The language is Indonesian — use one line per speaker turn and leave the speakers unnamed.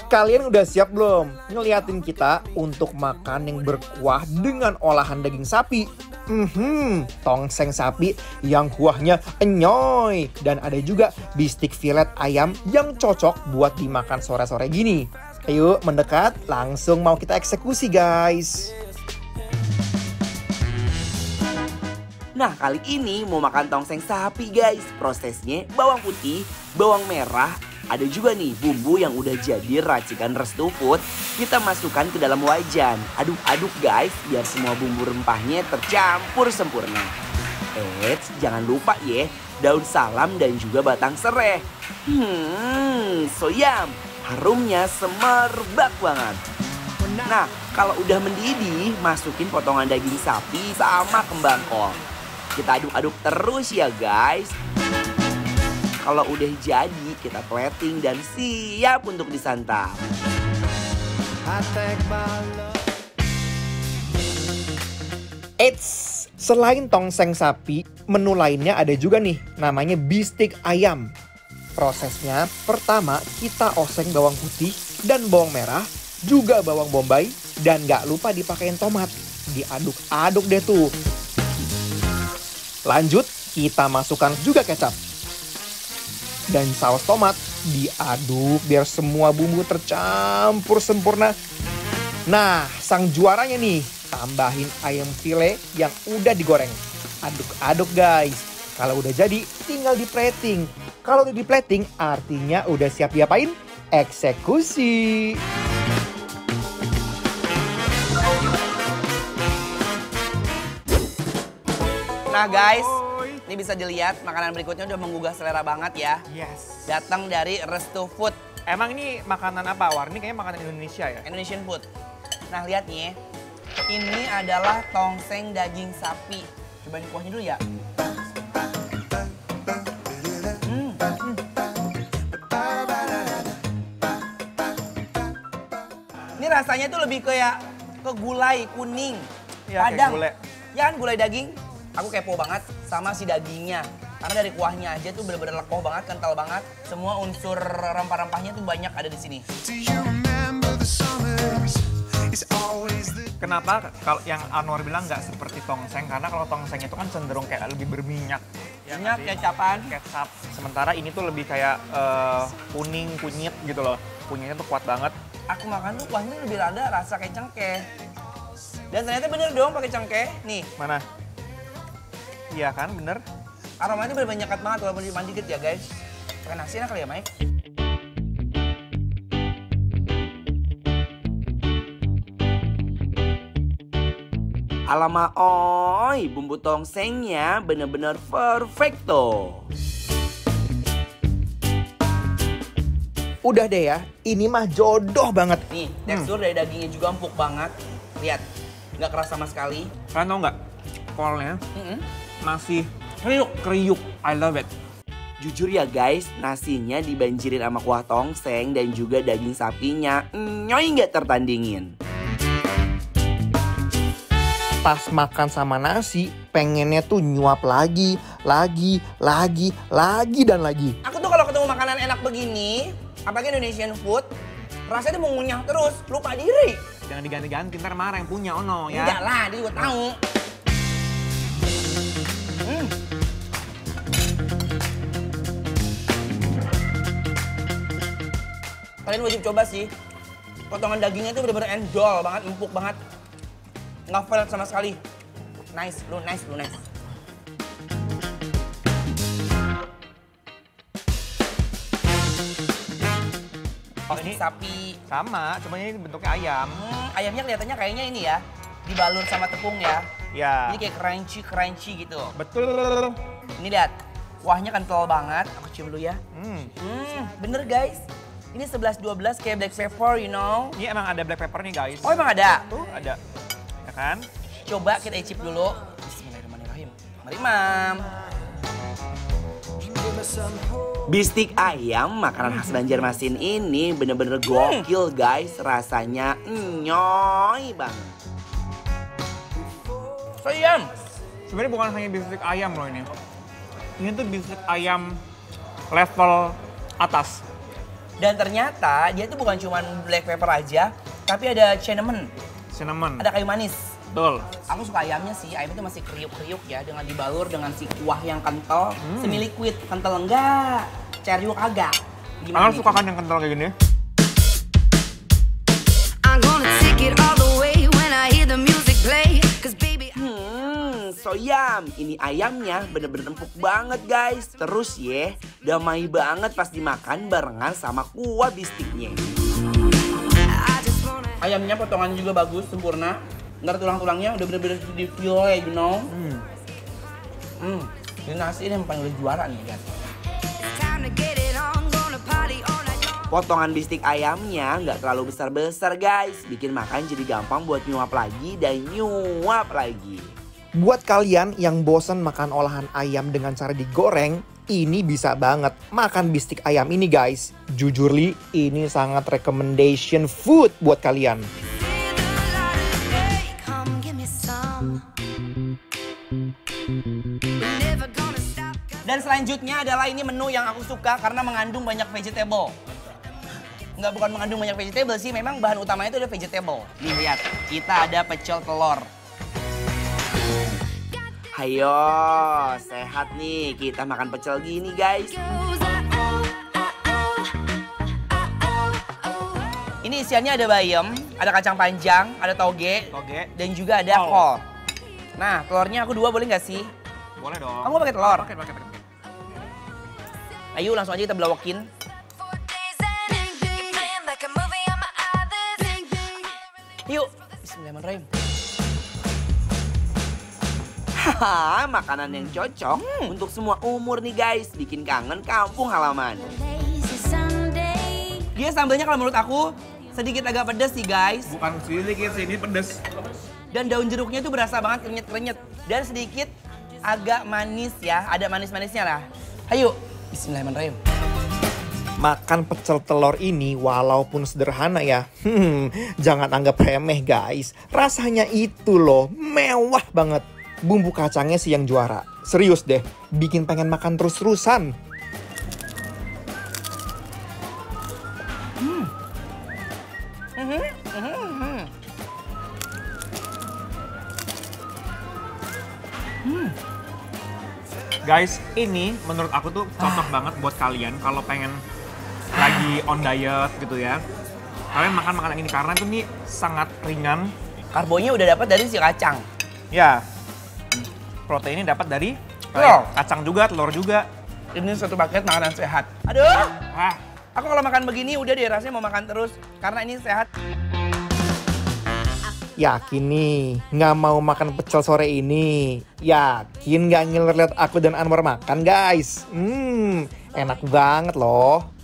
Kalian udah siap belum ngeliatin kita untuk makan yang berkuah dengan olahan daging sapi? Tongseng sapi yang kuahnya enyoy. Dan ada juga bistik filet ayam yang cocok buat dimakan sore-sore gini. Ayo mendekat, langsung mau kita eksekusi guys.
Nah, kali ini mau makan tongseng sapi guys. Prosesnya bawang putih, bawang merah, ada juga nih bumbu yang udah jadi racikan Restu Food. Kita masukkan ke dalam wajan. Aduk-aduk guys, biar semua bumbu rempahnya tercampur sempurna. Eits, jangan lupa ya, daun salam dan juga batang serai. So yum, harumnya semerbak banget. Nah, kalau udah mendidih, masukin potongan daging sapi sama kembang kol. Kita aduk-aduk terus ya guys. Kalau udah jadi, kita plating dan siap untuk disantap.
Eits, selain tongseng sapi, menu lainnya ada juga nih, namanya bistik ayam. Prosesnya, pertama kita oseng bawang putih dan bawang merah, juga bawang bombay, dan gak lupa dipakein tomat. Diaduk-aduk deh tuh. Lanjut, kita masukkan juga kecap. Dan saus tomat diaduk biar semua bumbu tercampur sempurna. Nah, sang juaranya nih, tambahin ayam file yang udah digoreng. Aduk-aduk guys. Kalau udah jadi, tinggal di-plating. Kalau udah di-plating, artinya udah siap diapain? Eksekusi.
Nah guys, ini bisa dilihat makanan berikutnya udah menggugah selera banget ya.
Yes.
Datang dari Restu Food.
Emang ini makanan apa, War? Ini kayaknya makanan Indonesia ya?
Indonesian food. Nah lihat nih, ini adalah tongseng daging sapi. Cobain kuahnya dulu ya. Ini rasanya tuh lebih kayak ke gulai kuning.
Iya, kayak
Padang.
gulai.
Ya kan gulai daging. Aku kepo banget sama si dagingnya. Karena dari kuahnya aja tuh bener-bener lekoh banget, kental banget. Semua unsur rempah-rempahnya tuh banyak ada di sini.
Kenapa kalau yang Anwar bilang nggak seperti tongseng? Karena kalau tongseng itu kan cenderung kayak lebih berminyak.
Minyak, kecapan.
Kecap. Sementara ini tuh lebih kayak kuning, kunyit gitu loh. Kunyitnya tuh kuat banget.
Aku makan tuh kuahnya lebih rada rasa kayak cengkeh. Dan ternyata bener dong pakai cengkeh. Nih,
Mana? Iya kan, bener?
aromanya bener-bener nyekat banget walaupun cuma dikit ya guys. Pakai nasi enak kali ya, Mike? Alamak, oi, bumbu tongsengnya bener-bener perfecto.
Udah deh ya, ini mah jodoh banget.
Nih, tekstur dari dagingnya juga empuk banget. Lihat, nggak keras sama sekali.
Kalian tau nggak? Kolnya masih
Kriuk.
kriuk. I love it.
Jujur ya guys, nasinya dibanjirin sama kuah tongseng dan juga daging sapinya. Nyoy nggak tertandingin.
Pas makan sama nasi, pengennya tuh nyuap lagi, dan lagi.
Aku tuh kalau ketemu makanan enak begini, apalagi Indonesian food, rasanya tuh mau ngunyah terus, lupa diri.
Jangan diganti-ganti, ntar marah yang punya Ono ya.
Enggak lah, dia juga tahu. Kalian wajib coba sih. Potongan dagingnya tuh bener-bener endol banget, empuk banget. Nggak flat sama sekali. Nice, lu nice.
Oh ini
Sapi.
sama, cuma ini bentuknya ayam.
Ayamnya kelihatannya kayaknya ini ya, dibalur sama tepung ya.
Ya.
Jadi kayak crunchy gitu.
Betul.
Ini lihat, kuahnya kental banget. Aku cium dulu ya. Bener guys. Ini 11-12 kayak black pepper, you know.
Ini emang ada black pepper nih guys.
Oh emang ada?
Tuh ada. Ya kan?
Coba kita icip dulu. Bismillahirrahmanirrahim. Mari mam. Bistik ayam makanan khas Banjarmasin ini bener-bener gokil guys. Rasanya nyoy banget. Sayang.
Sebenarnya bukan hanya bistik ayam loh ini. Ini tuh bistik ayam level atas.
Dan ternyata dia tuh bukan cuma black pepper aja, tapi ada cinnamon,
Cinnamon.
ada kayu manis.
Betul.
Aku suka ayamnya sih, ayamnya itu masih kriuk-kriuk ya, dengan dibalur dengan si kuah yang kental, semi liquid, kental enggak, ceriuk agak.
Kalian suka kan yang kental kayak gini?
I'm gonna take it all the way when I hear the music play. 'Cause baby,
So yum. Ini ayamnya bener-bener empuk banget guys. Terus ya, damai banget pas dimakan barengan sama kuah bistiknya.
I just wanna.
Ayamnya potongannya juga bagus, sempurna. Ntar tulang-tulangnya udah bener-bener di fillet, you know. Ini nasi ini yang paling udah juara nih guys.
It's time to get it on. Gonna party all night long.
Potongan bistik ayamnya nggak terlalu besar-besar guys. Bikin makan jadi gampang buat nyuap lagi dan nyuap lagi.
Buat kalian yang bosan makan olahan ayam dengan cara digoreng, ini bisa banget makan bistik ayam ini guys. Jujur Li, ini sangat recommendation food buat kalian.
Feel the light of day. Come give me some. We're never gonna stop.
Dan selanjutnya adalah ini menu yang aku suka karena mengandung banyak vegetable. Nggak, bukan mengandung banyak vegetable sih, memang bahan utamanya itu ada vegetable. Nih lihat, kita ada pecel telur. Ayo, sehat nih kita makan pecel gini guys.
Goes, oh, oh.
Ini isiannya ada bayam, ada kacang panjang, ada toge,
Toge.
dan juga ada
Kol.
kol. Nah, telurnya aku 2 boleh nggak sih?
Boleh dong.
Kamu pakai telur?
Pakai.
Ayo langsung aja kita belokin.
4 days and you're playing like a movie on my eyelids.
Yuk, bismillahirrahmanirrahim. Haha, makanan yang cocok untuk semua umur nih guys. Bikin kangen kampung halaman.
Lazy Sunday.
Dia sambalnya kalau menurut aku sedikit agak pedas sih guys.
Bukan sedikit sih, ini pedes.
Dan daun jeruknya tuh berasa banget krenyet-krenyet. Dan sedikit agak manis ya. Ada manis-manisnya lah. Ayo, bismillahirrahmanirrahim.
Makan pecel telur ini walaupun sederhana ya, jangan anggap remeh guys. Rasanya itu loh, mewah banget. Bumbu kacangnya sih yang juara. Serius deh, bikin pengen makan terus-terusan.
Guys, ini menurut aku tuh cocok banget buat kalian kalau pengen lagi on diet gitu ya. Kalian makan makanan ini karena itu nih sangat ringan.
Karbonya udah dapat dari si kacang.
Ya, proteinnya dapat dari
Telur.
kacang juga, telur juga.
Ini satu paket makanan sehat. Aduh,
Ah,
aku kalau makan begini udah deh rasanya mau makan terus. Karena ini sehat.
Yakin nih, nggak mau makan pecel sore ini? Yakin nggak ngiler liat aku dan Anwar makan guys? Enak banget loh.